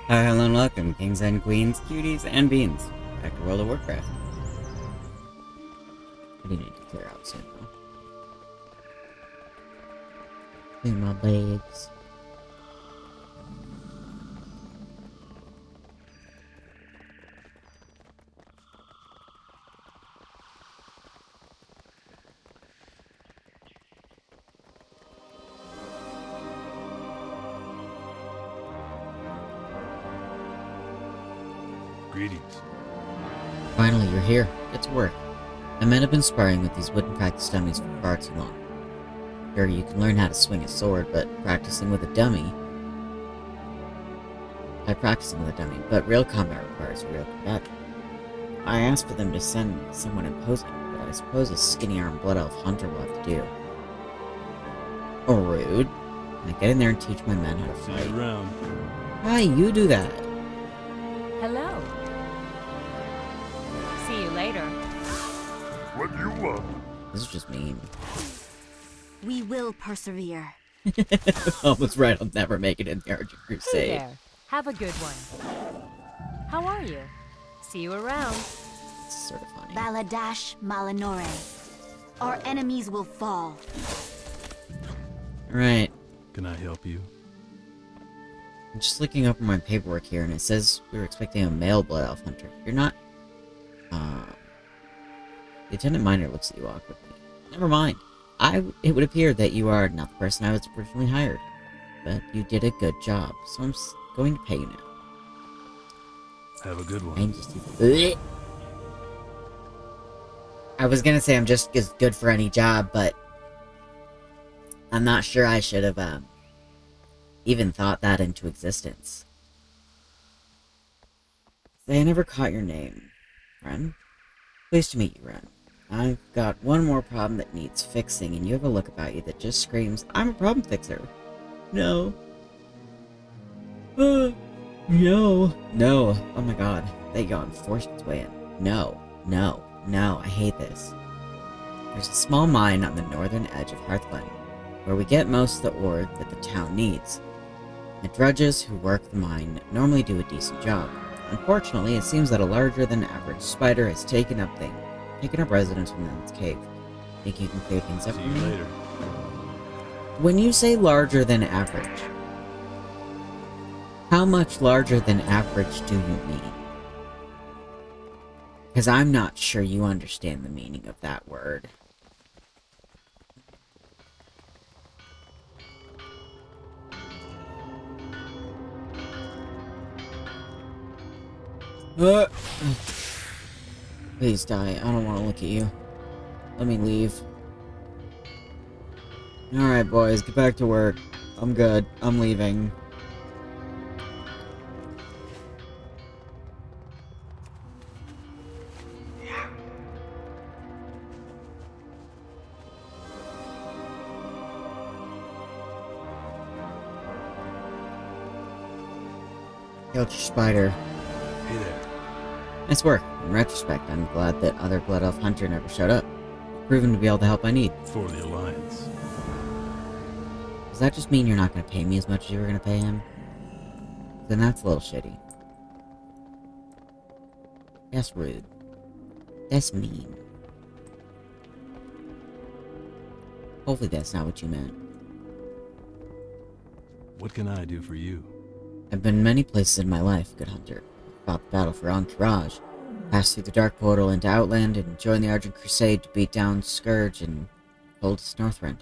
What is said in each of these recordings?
Hi, hello, and welcome, kings and queens, cuties and beans. Back to World of Warcraft. I do need to clear out soon, though. Clean my bags. Greetings. Finally, you're here. Get to work. My men have been sparring with these wooden practice dummies for far too long. Sure, you can learn how to swing a sword, but practicing with a dummy... but real combat requires a real combatant. I asked for them to send someone imposing, but I suppose a skinny-armed blood elf hunter will have to do. Oh, rude. Can I get in there and teach my men how to fight? See you around. Why, you do that. Hello. See you later. What you want? This is just mean. We will persevere. Almost right, I'll never make it in the Argent Hey Crusade. there. Have a good one. How are you? See you around. It's sort of funny. Baladash Malinore. Our enemies will fall. Alright, Can I help you? I'm just looking over my paperwork here, and it says we were expecting a male Blood Elf Hunter. You're not... Lieutenant Miner looks at you awkwardly. Never mind. It would appear that you are not the person I was originally hired. But you did a good job, so I'm going to pay you now. Have a good one. I'm just... I was gonna say I'm just as good for any job, but... I'm not sure I should have, even thought that into existence. Say, I never caught your name. Ren? Pleased to meet you, Ren. I've got one more problem that needs fixing, and you have a look about you that just screams, I'm a problem fixer. No. No. No. Oh my god. That yawn forced its way in. No. No. No. I hate this. There's a small mine on the northern edge of Hearthglen, where we get most of the ore that the town needs. The drudges who work the mine normally do a decent job. Unfortunately, it seems that a larger-than-average spider has taken up residence within its cave. Think you can clear things up See for you me? later. When you say larger-than-average, how much larger-than-average do you mean? Because I'm not sure you understand the meaning of that word. Please die. I don't want to look at you. Let me leave. Alright, boys. Get back to work. I'm good. I'm leaving. Killed your spider. Hey there. Nice work. In retrospect, I'm glad that other Blood Elf Hunter never showed up. Proven to be all the help I need. For the Alliance. Does that just mean you're not going to pay me as much as you were going to pay him? Then that's a little shitty. That's rude. That's mean. Hopefully that's not what you meant. What can I do for you? I've been many places in my life, good hunter. Fought the battle for Entourage, passed through the Dark Portal into Outland, and joined the Argent Crusade to beat down Scourge and Coldest Northrend.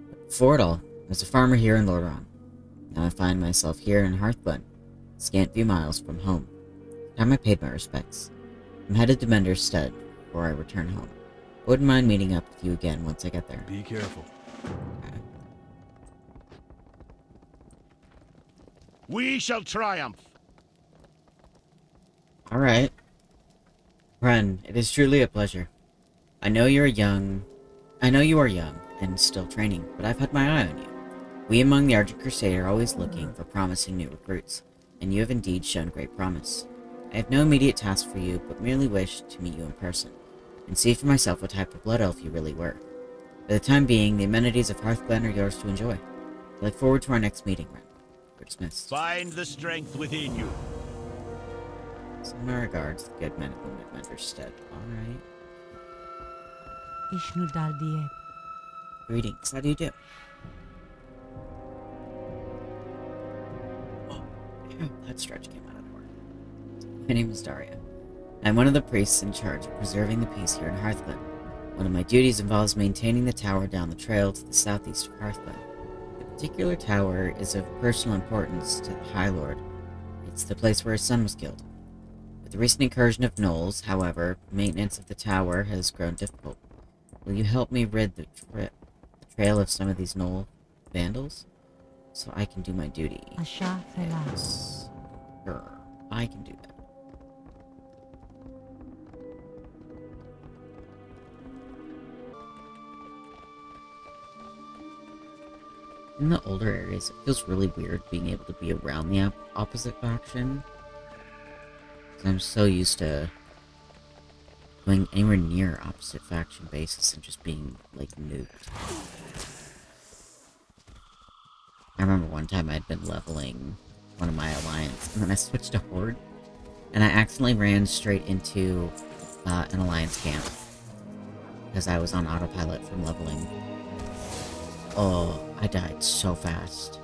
But before it all, I was a farmer here in Lordaeron. Now I find myself here in Hearthglen, a scant few miles from home. Time I paid my respects. I'm headed to Mender's Stead before I return home. Wouldn't mind meeting up with you again once I get there. Be careful. We shall triumph. Alright. Ren, it is truly a pleasure. I know you are young and still training, but I've had my eye on you. We among the Argent Crusade are always looking for promising new recruits, and you have indeed shown great promise. I have no immediate task for you, but merely wish to meet you in person, and see for myself what type of blood elf you really were. For the time being, the amenities of Hearthglen are yours to enjoy. I look forward to our next meeting, Ren. We're dismissed. Find the strength within you. Send my regards to the good men and women of Menderstead. Alright. Ishnu Daldiet. Greetings. How do you do? Oh, yeah, that stretch came out of nowhere. My name is Daria. I'm one of the priests in charge of preserving the peace here in Hearthland. One of my duties involves maintaining the tower down the trail to the southeast of Hearthland. The particular tower is of personal importance to the High Lord. It's the place where his son was killed. With the recent incursion of gnolls, however, maintenance of the tower has grown difficult. Will you help me rid the trail of some of these gnoll vandals? So I can do my duty. Asha Felas. Yes. Sure, I can do that. In the older areas, it feels really weird being able to be around the opposite faction. 'Cause I'm so used to going anywhere near opposite faction bases and just being, like, nuked. I remember one time I'd been leveling one of my alliance, and then I switched to Horde, and I accidentally ran straight into an alliance camp. Because I was on autopilot from leveling. Oh, I died so fast.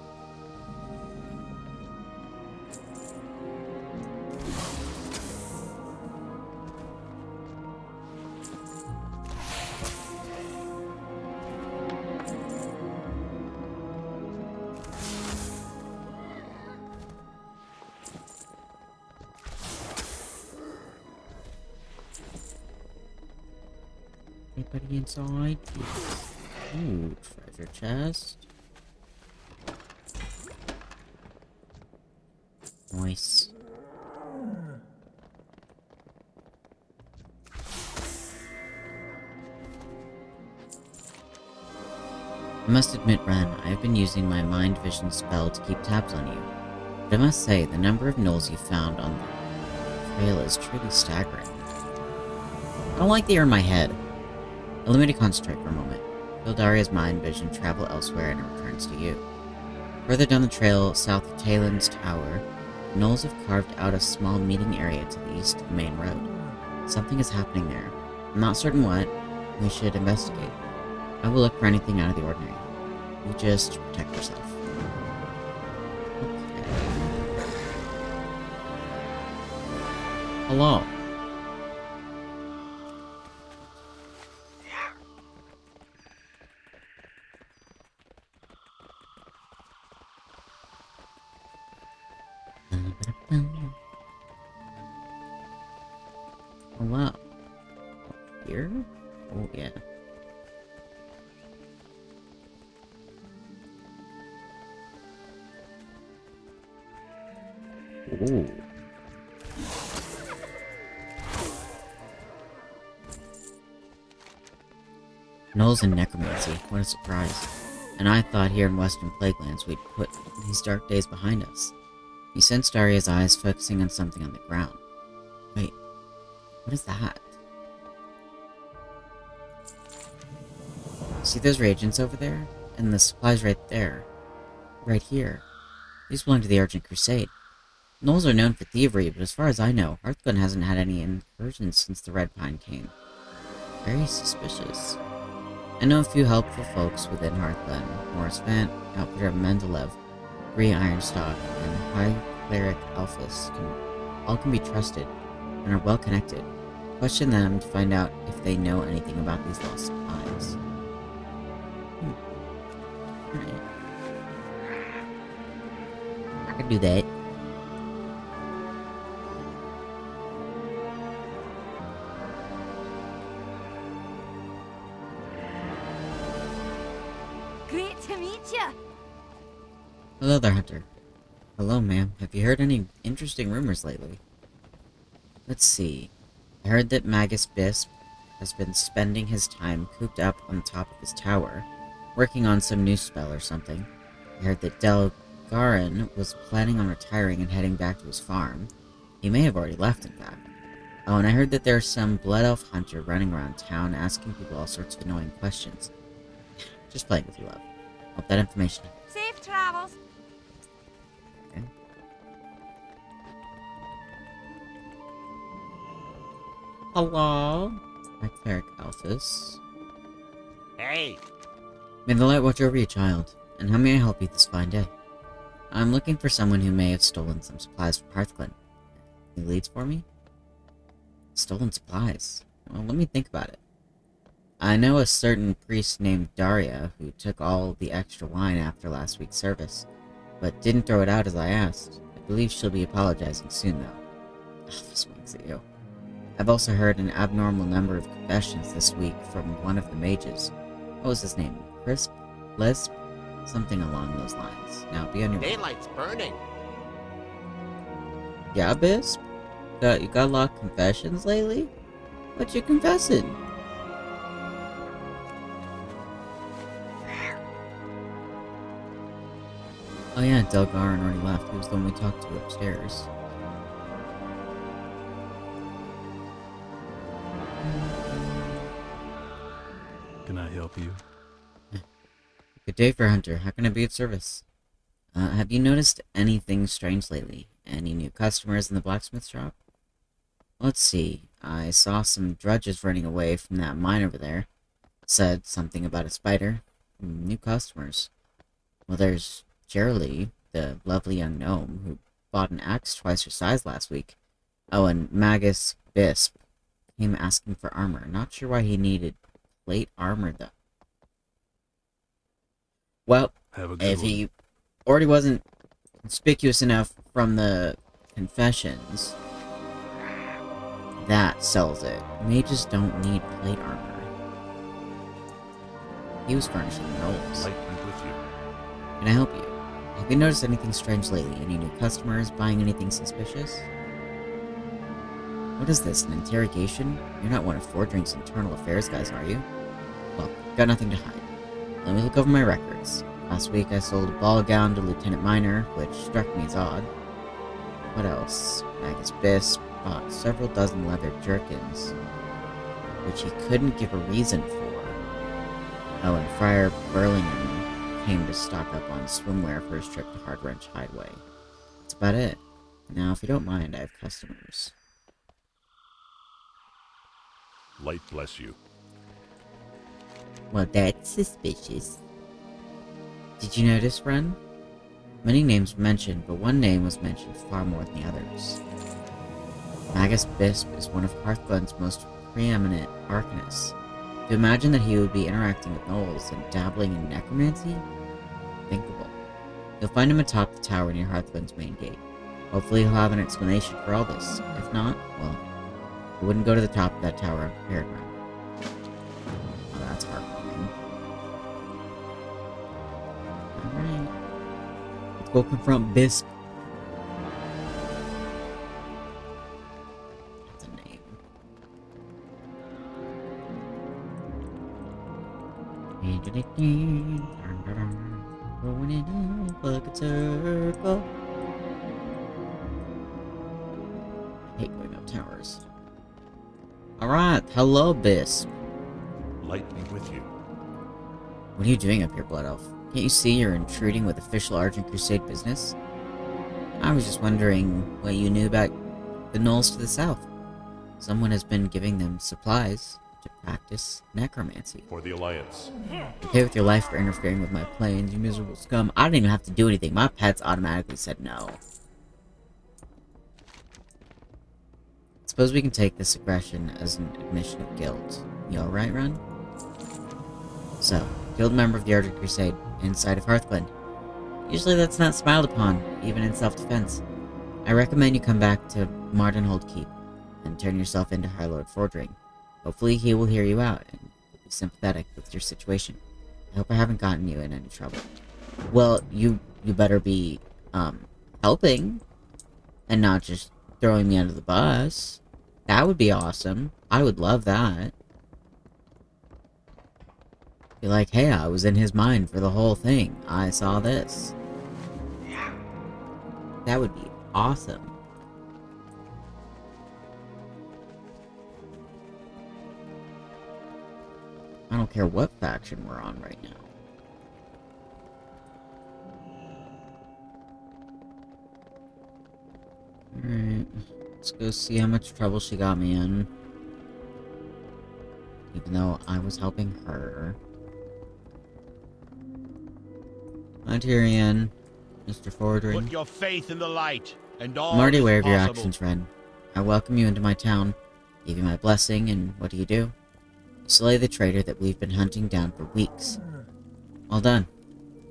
Anybody inside? Ooh, treasure chest. Nice. I must admit, Ren, I have been using my mind vision spell to keep tabs on you. But I must say, the number of gnolls you found on the trail is truly staggering. I don't like that you're in my head. Allow me to concentrate for a moment. Feel Daria's mind vision travel elsewhere and it returns to you. Further down the trail, south of Talon's tower, gnolls have carved out a small meeting area to the east of the main road. Something is happening there. I'm not certain what. We should investigate. I will look for anything out of the ordinary. You just protect yourself. Okay. Hello. Hello. Here? Oh, yeah. Ooh. Gnolls and necromancy, what a surprise. And I thought here in Western Plaguelands we'd put these dark days behind us. You sensed Daria's eyes focusing on something on the ground. Wait, what is that? See those reagents over there? And the supplies right there. Right here. These belong to the Argent Crusade. Gnolls are known for thievery, but as far as I know, Hearthland hasn't had any incursions since the Red Pine came. Very suspicious. I know a few helpful folks within Hearthland. Morris Vant, Outfitter Mendeleev, Bree Ironstock, and High Cleric Alphys all can be trusted and are well connected. Question them to find out if they know anything about these lost supplies. Alright. I can do that. Great to meet you. Hello there, Hunter. Hello, ma'am. Have you heard any interesting rumors lately? Let's see. I heard that Magus Bisp has been spending his time cooped up on top of his tower, working on some new spell or something. I heard that Delgarin was planning on retiring and heading back to his farm. He may have already left, in fact. Oh, and I heard that there's some Blood Elf hunter running around town asking people all sorts of annoying questions. Just playing with you, love. Hope that information. Safe travels. Hello? My cleric Alphys. Hey, May the light watch over you, child. And how may I help you this fine day? I'm looking for someone who may have stolen some supplies from Hearthglen. Any leads for me? Stolen supplies? Well, let me think about it. I know a certain priest named Daria who took all the extra wine after last week's service, but didn't throw it out as I asked. I believe she'll be apologizing soon, though. This winks at you. I've also heard an abnormal number of confessions this week from one of the mages. What was his name? Crisp? Lisp? Something along those lines. Now, be on your way. daylight's burning. Yeah, Bisp? You got a lot of confessions lately? What you confessing? Oh yeah, Delgarin already left. He was the one we talked to upstairs. Can I help you? Good day for Hunter. How can I be of service? Have you noticed anything strange lately? Any new customers in the blacksmith shop? Let's see. I saw some drudges running away from that mine over there. Said something about a spider. New customers. Well, there's Jerly, the lovely young gnome, who bought an axe twice her size last week. Oh, and Magus Bisp came asking for armor. Not sure why he needed plate armor, though. Well, Have a good if one. he already wasn't conspicuous enough from the confessions, that sells it. Mages don't need plate armor. He was furnishing knolls. Light be with you. Can I help you? Have you noticed anything strange lately? Any new customers buying anything suspicious? What is this, an interrogation? You're not one of Fordring's internal affairs guys, are you? Well, got nothing to hide. Let me look over my records. Last week I sold a ball gown to Lieutenant Minor, which struck me as odd. What else? Magus Bisp bought several dozen leather jerkins, which he couldn't give a reason for. Oh, and Friar Burlingham came to stock up on swimwear for his trip to Hardwrench Hideaway. That's about it. Now, if you don't mind, I have customers. Light bless you. Well, that's suspicious. Did you notice, Ren? Many names were mentioned, but one name was mentioned far more than the others. Magus Bisp is one of Hearthglen's most preeminent arcanists. To imagine that he would be interacting with gnolls and dabbling in necromancy? Unthinkable. You'll find him atop the tower near Hearthglen's main gate. Hopefully he'll have an explanation for all this. If not, well, he wouldn't go to the top of that tower unprepared, Ren. Oh, that's heartwarming. Alright. Let's go confront Bisp. That's a name. Going in a bucket circle. I hate going up towers. Alright, hello, Bisp. Light be with you. What are you doing up here, Blood Elf? Can't you see you're intruding with official Argent Crusade business? I was just wondering what you knew about the gnolls to the south. Someone has been giving them supplies to practice necromancy. For the Alliance. You pay with your life for interfering with my plans, you miserable scum. I didn't even have to do anything. My pets automatically said no. Suppose we can take this aggression as an admission of guilt. You alright, Ren? So, guild member of the Argent Crusade, inside of Hearthglen. Usually that's not smiled upon, even in self-defense. I recommend you come back to Mardenhold Keep, and turn yourself into High Lord Fordring. Hopefully he will hear you out, and be sympathetic with your situation. I hope I haven't gotten you in any trouble. Well, you better be, helping, and not just throwing me under the bus. That would be awesome. I would love that. Be like, hey, I was in his mind for the whole thing. I saw this. That would be awesome. I don't care what faction we're on right now. Alright. Let's go see how much trouble she got me in. even though I was helping her. Hi, Tyrion. Mr. Fordring. Put your faith in the light, and all I'm already is aware of your possible. actions, Ren. I welcome you into my town, give you my blessing, and what do? You slay the traitor that we've been hunting down for weeks. Well done.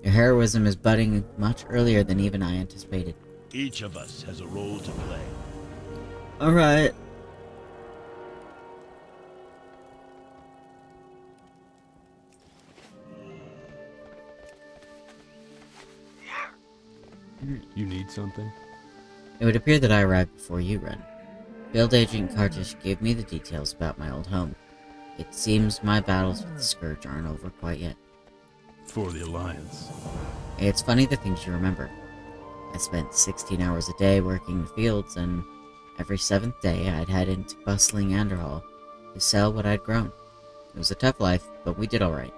Your heroism is budding much earlier than even I anticipated. Each of us has a role to play. Alright. You need something? It would appear that I arrived before you, Ren. Field Agent Kartish gave me the details about my old home. It seems my battles with the Scourge aren't over quite yet. For the Alliance. It's funny the things you remember. I spent 16 hours a day working the fields, and every 7th day I'd head into bustling Anderhall to sell what I'd grown. It was a tough life, but we did alright.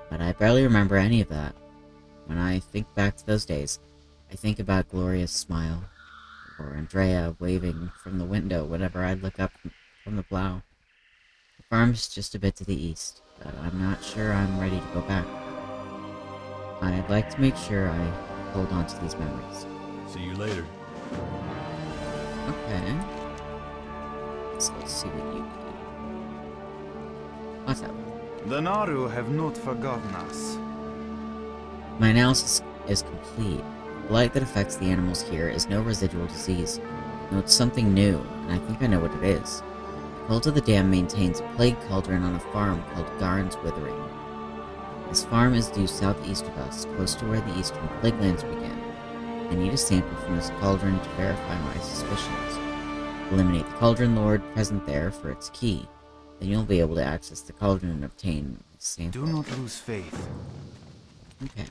But I barely remember any of that. When I think back to those days, I think about Gloria's smile, or Andrea waving from the window whenever I look up from the plow. The farm's just a bit to the east, but I'm not sure I'm ready to go back. I'd like to make sure I hold on to these memories. See you later. Okay. So let's see what you need. What's up? The Naru have not forgotten us. My analysis is complete. The blight that affects the animals here is no residual disease. No, it's something new, and I think I know what it is. The Cult of the Dam maintains a plague cauldron on a farm called Garen's Withering. This farm is due southeast of us, close to where the eastern plaguelands began. I need a sample from this cauldron to verify my suspicions. Eliminate the cauldron lord present there for its key. Then you'll be able to access the cauldron and obtain a sample. Do not lose faith. Okay.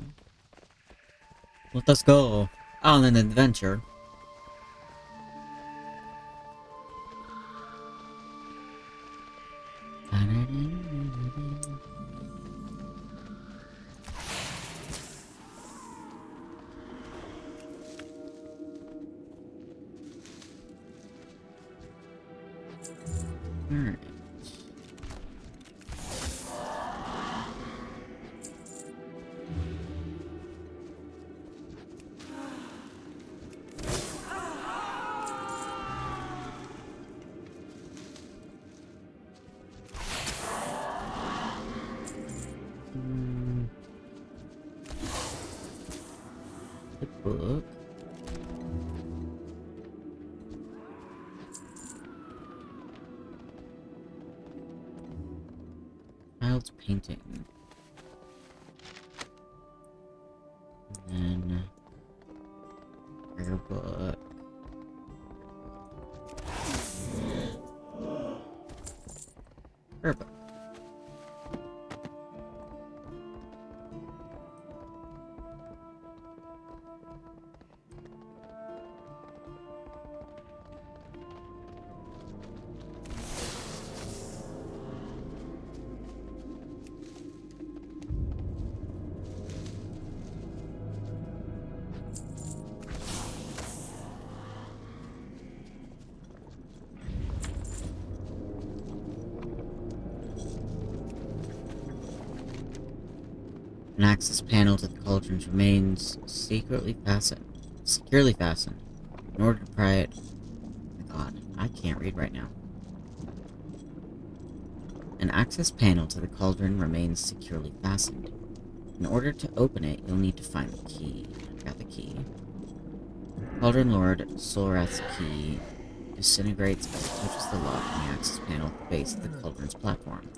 Let us go on an adventure. Alright. The book. Child's painting. And then her book. Her book. An access panel to the cauldrons remains securely fastened. In order to pry it... Oh my god, I can't read right now. An access panel to the cauldron remains securely fastened. In order to open it, you'll need to find the key. I've got the key. Cauldron Lord Solrath's key disintegrates as it touches the lock on the access panel at the base of the cauldron's platform.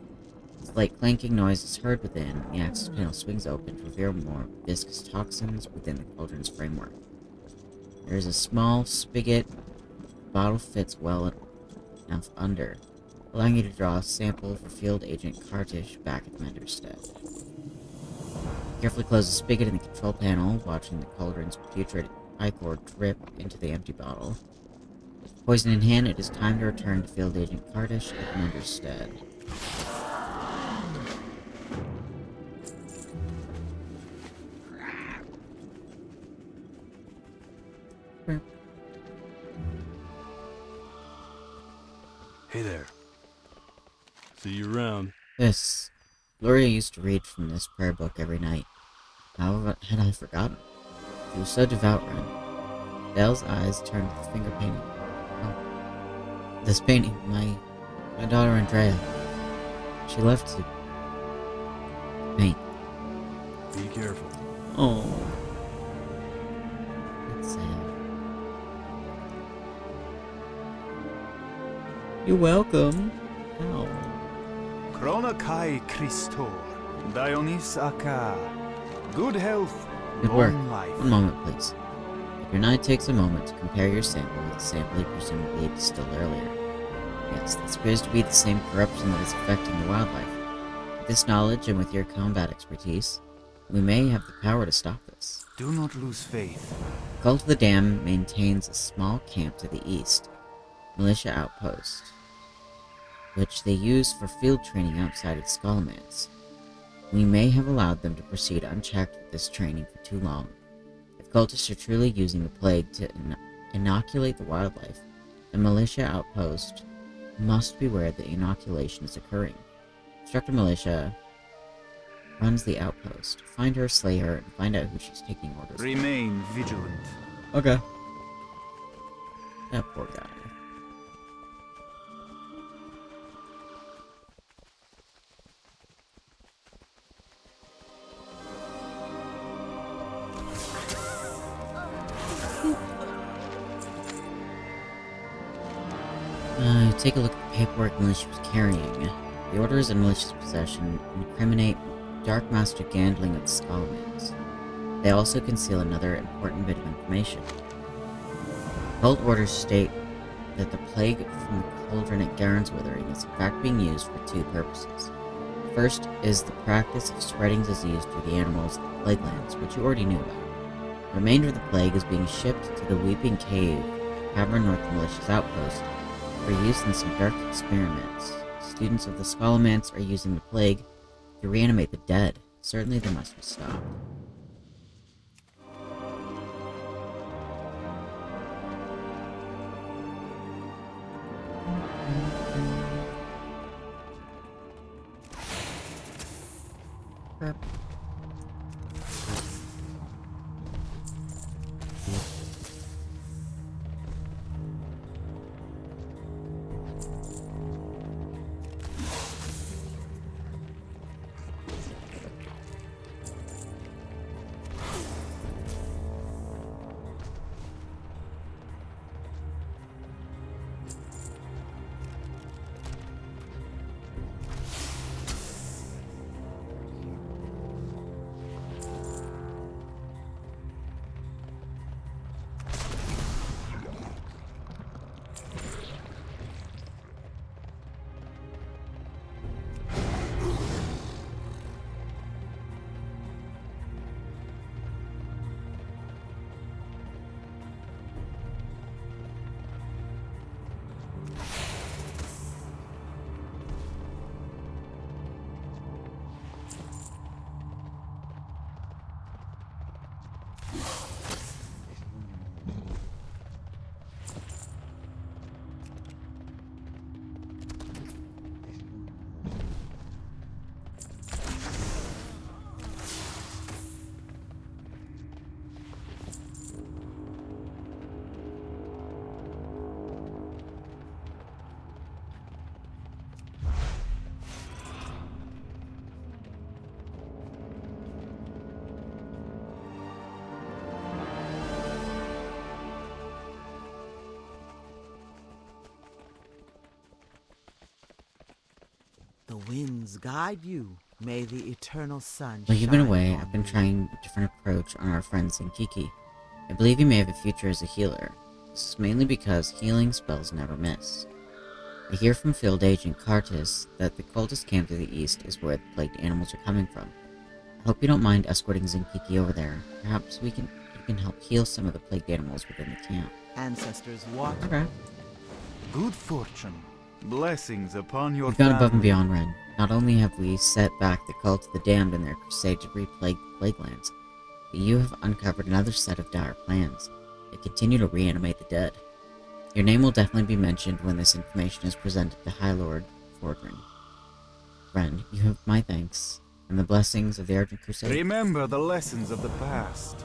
A slight clanking noise is heard within, and the access panel swings open to reveal more viscous toxins within the cauldron's framework. There is a small spigot. The bottle fits well enough under, allowing you to draw a sample for Field Agent Kartish back at Mender's stead. Carefully close the spigot in the control panel, watching the cauldron's putrid ichor drip into the empty bottle. Poison in hand, it is time to return to Field Agent Kartish at Mender's stead. Hey there. See you around. This. Gloria used to read from this prayer book every night. How had I forgotten? She was so devout, Ren. Dale's eyes turned to the finger painting. Oh. This painting, my daughter Andrea. She left to paint. Be careful. Oh. That's sad. You're welcome. Ow. Krona Kai Christor. Dionys Aka. Good health. Good work. Long life. One moment, please. If your knight takes a moment to compare your sample with the sample he presumably distilled earlier. Yes, this appears to be the same corruption that is affecting the wildlife. With this knowledge and with your combat expertise, we may have the power to stop this. Do not lose faith. The Cult of the Dam maintains a small camp to the east, militia outpost, which they use for field training outside its Skullman's. We may have allowed them to proceed unchecked with this training for too long. If cultists are truly using the plague to inoculate the wildlife, the militia outpost must beware that inoculation is occurring. Instructor Militia runs the outpost. Find her, slay her, and find out who she's taking orders from. Remain vigilant. Okay. That poor guy. Take a look at the paperwork Militia was carrying. The orders in Militia's possession incriminate Dark Master Gandling of the Skullman's. They also conceal another important bit of information. Cult orders state that the plague from the cauldron at Garen's Withering is in fact being used for two purposes. The first is the practice of spreading disease through the animals of the plague lands, which you already knew about. The remainder of the plague is being shipped to the Weeping Cave, cavern north of Militia's outpost, for use in some dark experiments. Students of the Skullman's are using the plague to reanimate the dead. Certainly they must be stopped. The winds guide you. May the eternal sun While you've been shine away, on I've been you. trying a different approach on our friend Zinkiki. I believe you may have a future as a healer. This is mainly because healing spells never miss. I hear from Field Agent Cartus that the cultist camp to the east is where the plagued animals are coming from. I hope you don't mind escorting Zinkiki over there. Perhaps you can help heal some of the plagued animals within the camp. Ancestors watch. Okay. Good fortune. Blessings upon your We've gone above and family. beyond, Ren. Not only have we set back the cult of the damned in their crusade to re-plague the plague lands, but you have uncovered another set of dire plans. They continue to reanimate the dead. Your name will definitely be mentioned when this information is presented to High Lord Fordring. Friend, you have my thanks, and the blessings of the Argent Crusade. Remember the lessons of the past.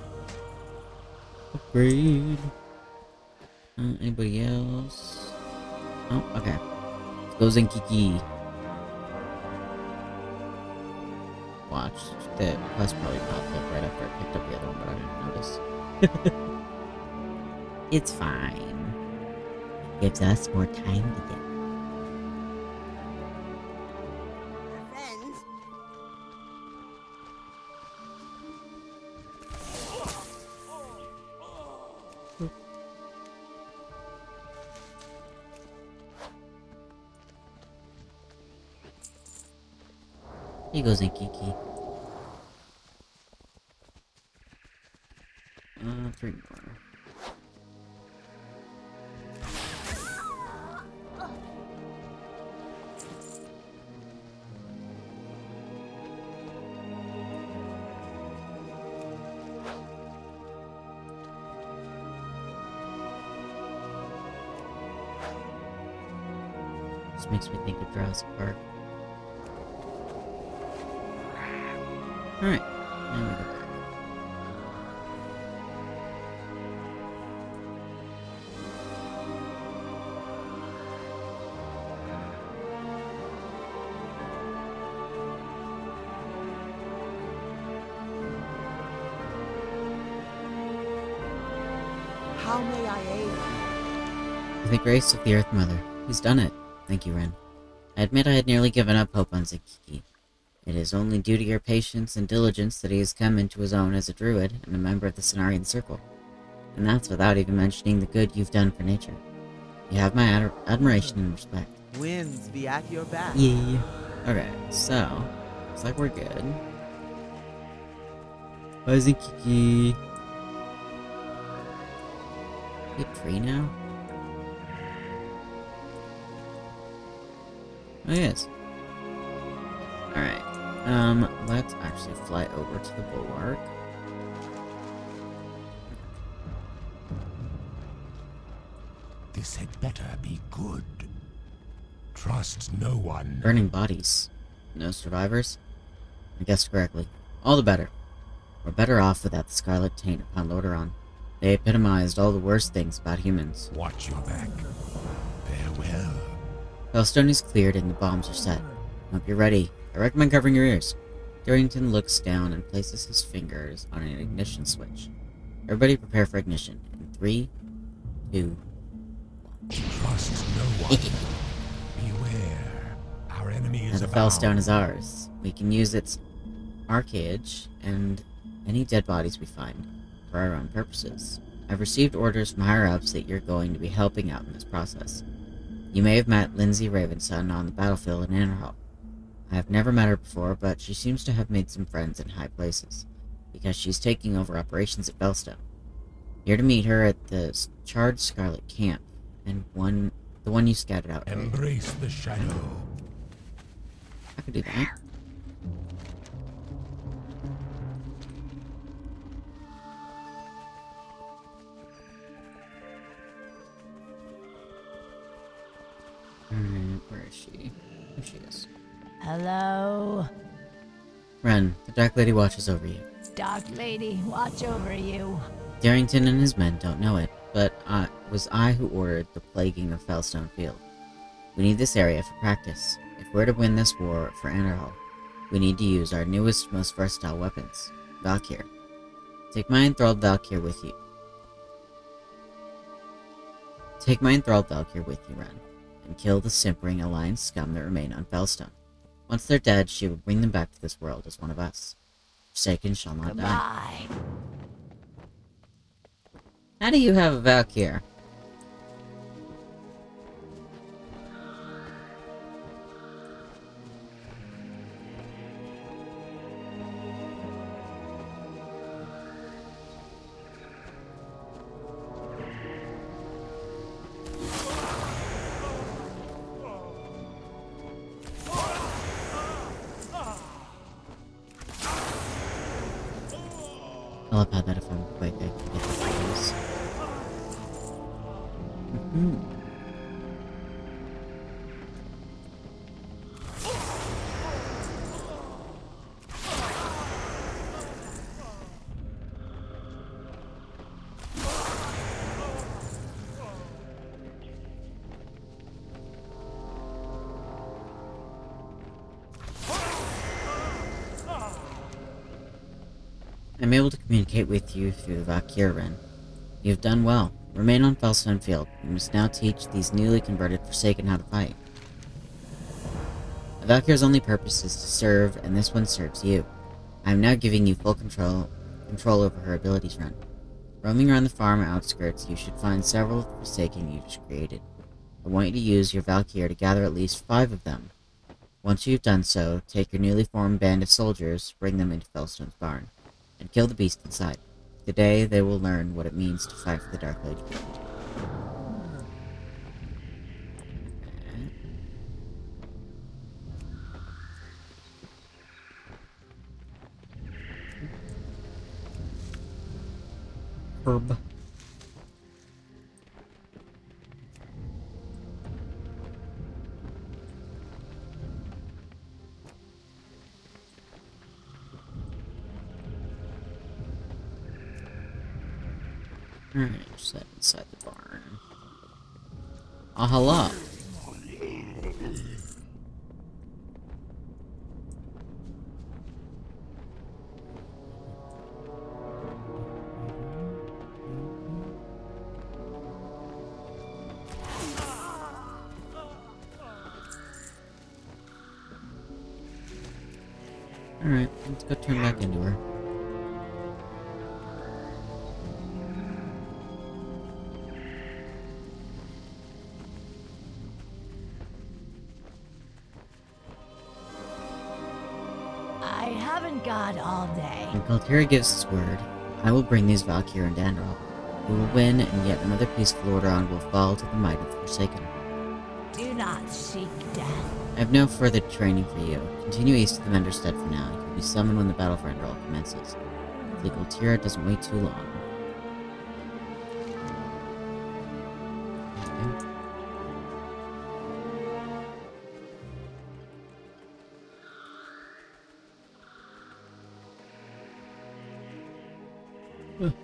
Upgrade. Anybody else? Oh, okay. Let's go Zinkiki. Watch. The quest probably popped up right after I picked up the other one, but I didn't notice. It's fine. Gives us more time to get. Friends. Here goes Zinkiki. 3 more. This makes me think of Jurassic Park. Alright, now we go back. How may I aid you? With the grace of the Earth Mother, he's done it. Thank you, Ren. I admit I had nearly given up hope on Zinkiki. It is only due to your patience and diligence that he has come into his own as a druid and a member of the Cenarian Circle. And that's without even mentioning the good you've done for nature. You have my admiration and respect. Winds be at your back. Yeah. Okay, so, looks like we're good. Bye, Zinkiki. Good tree now? Oh, yes. Alright. Let's actually fly over to the bulwark. This had better be good. Trust no one. Burning bodies. No survivors? I guessed correctly. All the better. We're better off without the Scarlet Taint upon Lordaeron. They epitomized all the worst things about humans. Watch your back. Farewell. Hellstone is cleared and the bombs are set. Hope you're ready. I recommend covering your ears. Darrington looks down and places his fingers on an ignition switch. Everybody prepare for ignition. In 3, 2... Trust no one. Beware. Our enemy And is the about. Fellstone is ours. We can use its arcage and any dead bodies we find for our own purposes. I've received orders from higher-ups that you're going to be helping out in this process. You may have met Lindsay Ravenson on the battlefield in Anarhall. I have never met her before, but she seems to have made some friends in high places, because she's taking over operations at Fellstone. You're to meet her at the Charred Scarlet Camp, and the one you scouted out earlier. Embrace the shadow. I could do that. Where is she? There she is. Hello? Ren, the Dark Lady watches over you. Dark Lady, watch over you. Darrington and his men don't know it, but it was I who ordered the plaguing of Fellstone Field. We need this area for practice. If we're to win this war for Anarhall, we need to use our newest, most versatile weapons, Valkyr. Take my enthralled Valkyr with you. Take my enthralled Valkyr with you, Ren, and kill the simpering Alliance scum that remain on Fellstone. Once they're dead, she will bring them back to this world as one of us. Forsaken shall not die. Goodbye. How do you have a Valkyr? I love how that if I'm quick, I can get the kills. I'm able to communicate with you through the Valkyr Ren. You have done well. Remain on Felstone Field. You must now teach these newly converted Forsaken how to fight. A Valkyr's only purpose is to serve, and this one serves you. I am now giving you full control over her abilities, Ren. Roaming around the farm outskirts, you should find several Forsaken you just created. I want you to use your Valkyr to gather at least 5 of them. Once you've done so, take your newly formed band of soldiers, bring them into Felstone's barn, and kill the beast inside. Today, they will learn what it means to fight for the Dark Lady. Herb. Alright, set inside the barn. Ah, hello. Alright, let's go turn back into her. I haven't got all day. When Galtira gives his word, I will bring these Valkyr and Dandrel. We will win, and yet another peaceful Lordaeron will fall to the might of the Forsaken. Do not seek death. I have no further training for you. Continue east to the Menderstead for now. You will be summoned when the battle for Enderall commences. If the Galtira doesn't wait too long.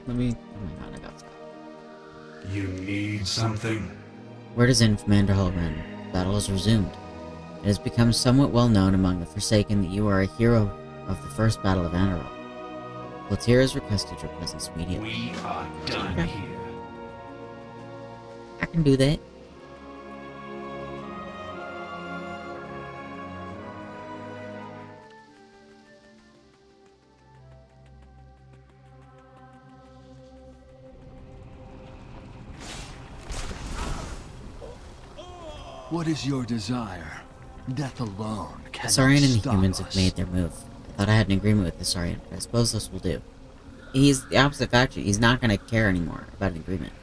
Let me... Oh my god, I got stuff. You need something? Word is in from Anderhall Ren. Battle has resumed. It has become somewhat well known among the Forsaken that you are a hero of the first Battle of Anderall. Galtira has requested your presence immediately. We are done here. I can do that. What is your desire? Death alone The cannot Saurian and the stop humans have us. made their move. I thought I had an agreement with the Saurian, but I suppose this will do. He's the opposite faction. He's not going to care anymore about an agreement.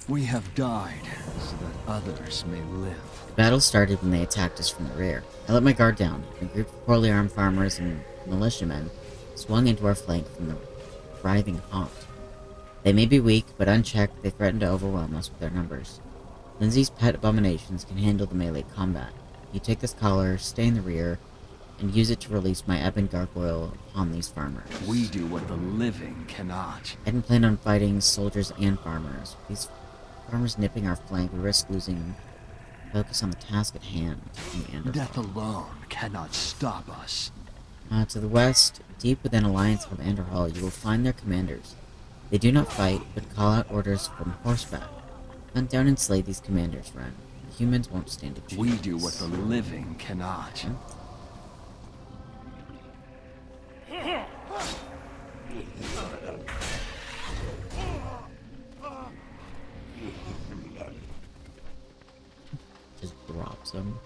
We have died so that others may live. The battle started when they attacked us from the rear. I let my guard down, and a group of poorly armed farmers and militiamen swung into our flank from the writhing haunt. They may be weak, but unchecked, they threaten to overwhelm us with their numbers. Lindsay's pet abominations can handle the melee combat. You take this collar, stay in the rear, and use it to release my Ebon Gargoyle upon these farmers. We do what the living cannot. I hadn't planned on fighting soldiers and farmers. These farmers nipping our flank, we risk losing focus on the task at hand. Death alone cannot stop us. To the west, deep within Alliance of Anderhall, you will find their commanders. They do not fight, but call out orders from horseback. Hunt down and slay these commanders, Ren. The humans won't stand a chance. We do what the living cannot. Just drops them.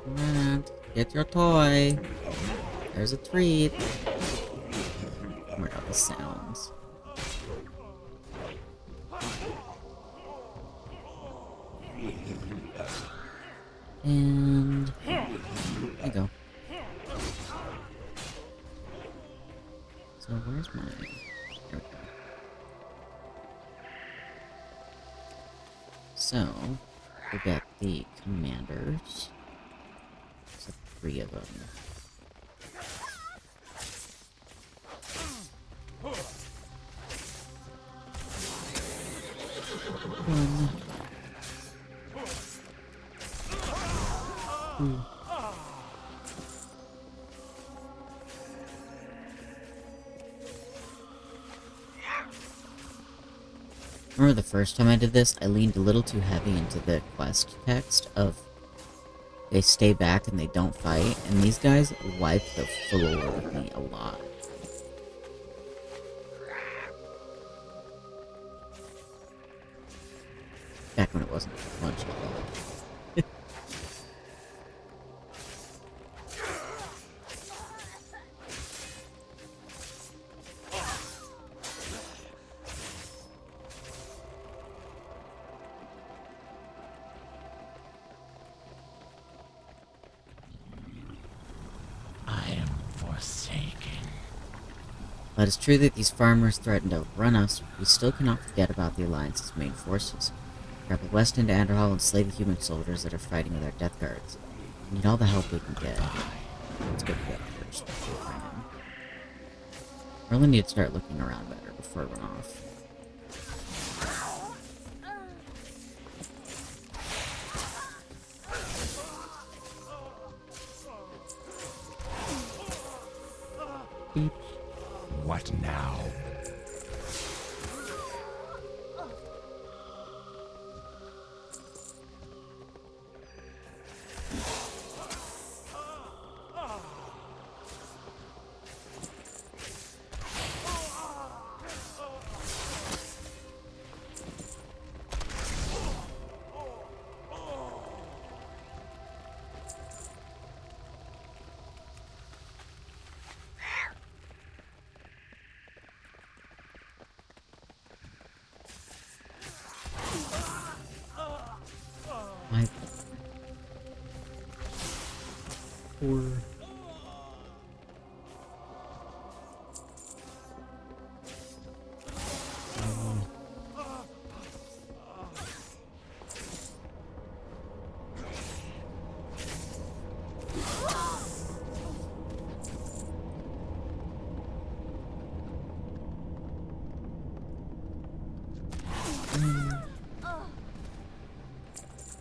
Come on, get your toy. There's a treat. Oh my god, the sounds. And there you go. So where's my... There we go. So, we got the commanders. So 3 of them. One. Remember the first time I did this, I leaned a little too heavy into the quest text of they stay back and they don't fight, and these guys wipe the floor with me a lot. Back when it wasn't much of a But it's true that these farmers threaten to overrun us, we still cannot forget about the Alliance's main forces. Grab the west into Anderhall and slay the human soldiers that are fighting with our death guards. We need all the help we can get. Let's go together first. I really need to start looking around better before I run off. Beep. What now? My poor...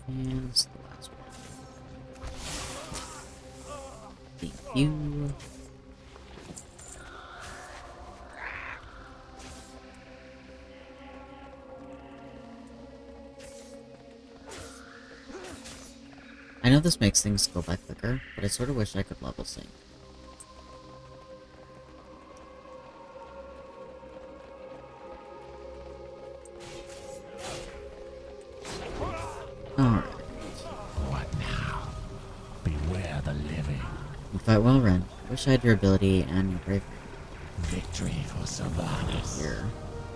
And this is the last one. Thank you. I know this makes things go by quicker, but I sort of wish I could level sync. Alright. What now? Beware the living. You fight well, Ren. Wish I had your ability and your bravery. Victory for Sylvanas. Here.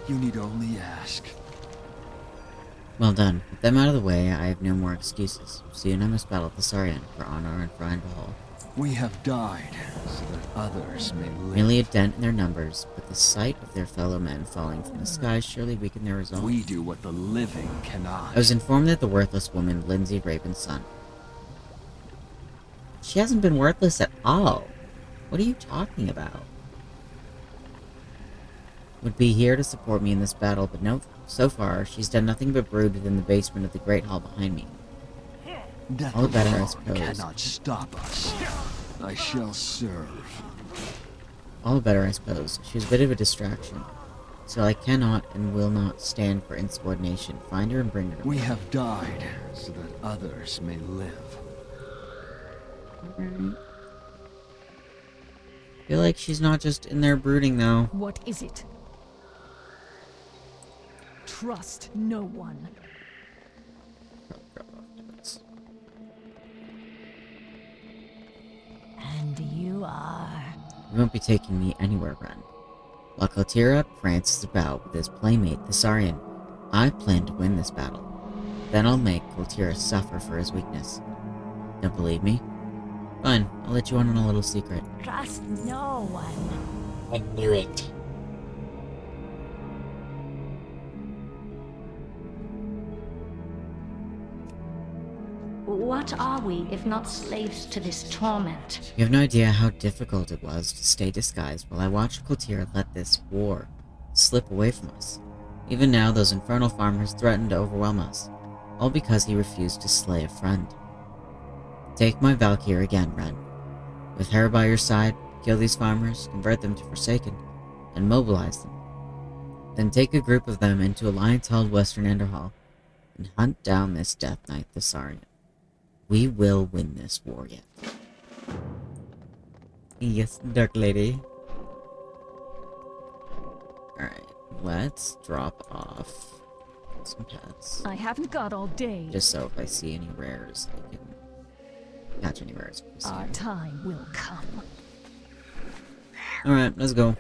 You need only ask. Well done. With them out of the way, I have no more excuses. Soon I must battle the Saurian for honor and for Eindahal. We have died, so that others may live. Merely a dent in their numbers, but the sight of their fellow men falling from the sky surely weakened their resolve. We do what the living cannot. I was informed that the worthless woman, Lindsay Raven's son. She hasn't been worthless at all. What are you talking about? Would be here to support me in this battle, but no, so far, she's done nothing but brooded in the basement of the Great Hall behind me. Death All the better, I alone suppose. cannot stop us. I shall serve. All the better, I suppose. She was a bit of a distraction. So I cannot and will not stand for insubordination. Find her and bring her to me. We have died, so that others may live. Alright. I feel like she's not just in there brooding, though. What is it? Trust no one. Probably drop off notes. And you are... You won't be taking me anywhere, Ren. While Kotira prances about with his playmate, the Saurian, I plan to win this battle. Then I'll make Kotira suffer for his weakness. Don't believe me? Fine, I'll let you in on a little secret. Trust no one. I knew it. What are we if not slaves to this torment? You have no idea how difficult it was to stay disguised while I watched Kotira let this war slip away from us. Even now, those infernal farmers threaten to overwhelm us, all because he refused to slay a friend. Take my Valkyrie again, Ren. With her by your side, kill these farmers, convert them to Forsaken, and mobilize them. Then take a group of them into Alliance-held Western Enderhall and hunt down this Death Knight Thessarian. We will win this war yet. Yes, Dark Lady. Alright, let's drop off some pets. I haven't got all day. Just so if I see any rares, I can catch any rares. Our time will come. Alright, let's go.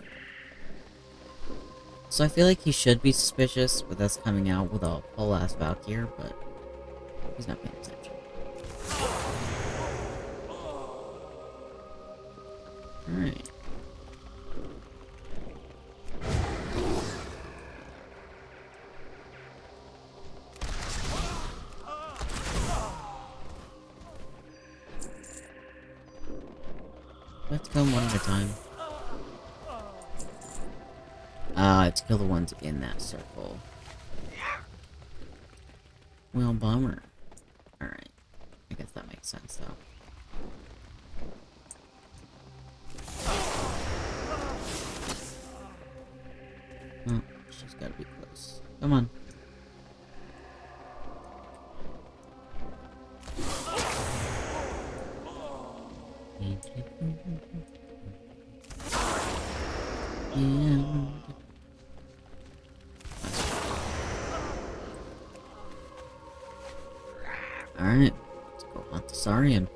So I feel like he should be suspicious with us coming out with a whole ass Valkyr, but he's not paying attention. Alright. Let's go one at a time. To kill the ones in that circle. Well, bummer. Alright. I guess that makes sense, though. Oh, she's gotta be close. Come on. And... Alright, let's go hunt the Thessarian.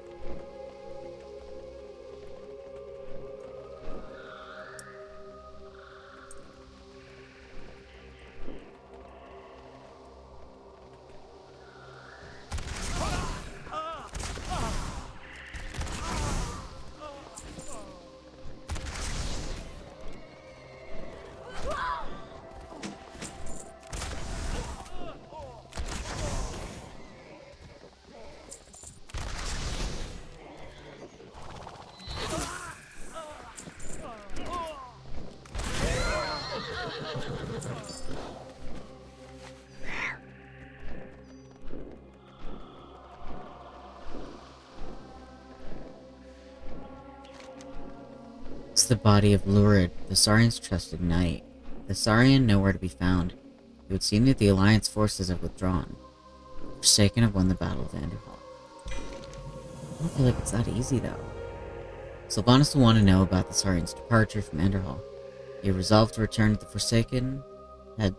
It's the body of Lurid, Thessarian's trusted knight. Thessarian nowhere to be found. It would seem that the Alliance forces have withdrawn. Forsaken have won the Battle of Vanderhall. I don't feel like it's that easy, though. Sylvanas will want to know about Thessarian's departure from Enderhall. He resolved to return to the Forsaken had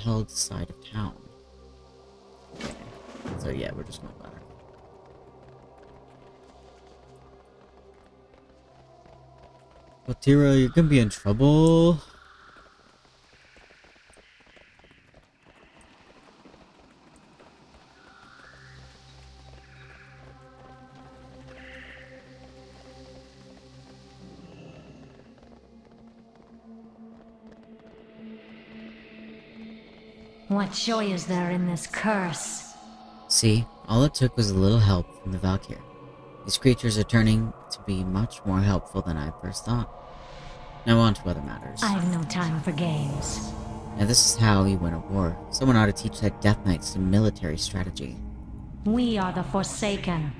held side of town. Okay. So yeah, we're just going back. Well, Tira, you're gonna be in trouble. What joy is there in this curse? See, all it took was a little help from the Valkyr. These creatures are turning to be much more helpful than I first thought. Now on to other matters. I've no time for games. Now this is how you win a war. Someone ought to teach that Death Knight some military strategy. We are the Forsaken.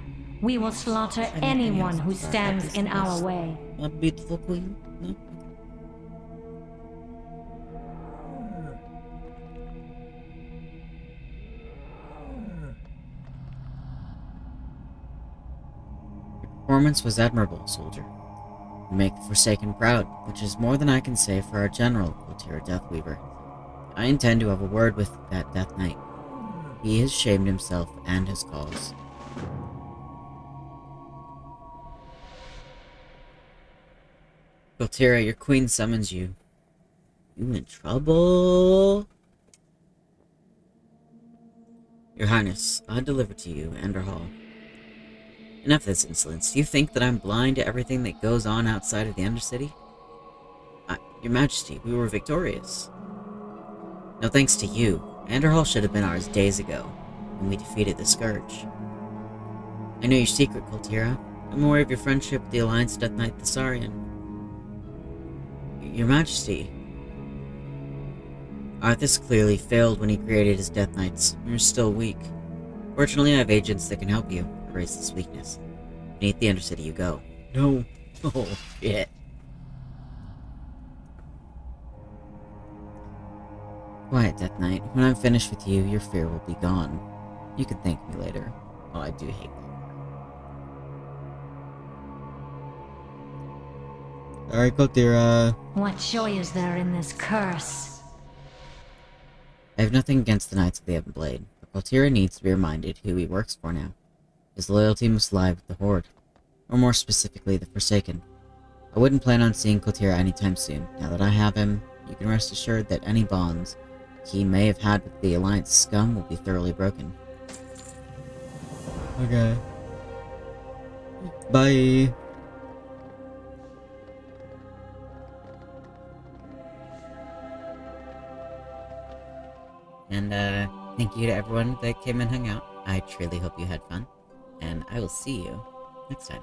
We will slaughter anyone who stands in our way. A beautiful queen? No? Your performance was admirable, soldier. You make the Forsaken proud, which is more than I can say for our general, Clotira Deathweaver. I intend to have a word with that Death Knight. He has shamed himself and his cause. Clotira, your queen summons you. You in trouble? Your Highness, I deliver to you, Enderhall. Enough of this insolence. Do you think that I'm blind to everything that goes on outside of the Undercity? Your Majesty, we were victorious. No thanks to you. Enderhall should have been ours days ago, when we defeated the Scourge. I know your secret, Clotira. I'm aware of your friendship with the Alliance Death Knight Thessarian. Your Majesty. Arthas clearly failed when he created his Death Knights. You're still weak. Fortunately, I have agents that can help you erase this weakness. Beneath the Undercity you go. No. Oh, shit. Quiet, Death Knight. When I'm finished with you, your fear will be gone. You can thank me later. Oh, I do hate that. Alright, Kotira. What joy is there in this curse? I have nothing against the Knights of the Ebon Blade, but Kotira needs to be reminded who he works for now. His loyalty must lie with the Horde, or more specifically, the Forsaken. I wouldn't plan on seeing Kotira anytime soon. Now that I have him, you can rest assured that any bonds he may have had with the Alliance scum will be thoroughly broken. Okay. Bye. And, thank you to everyone that came and hung out. I truly hope you had fun, and I will see you next time.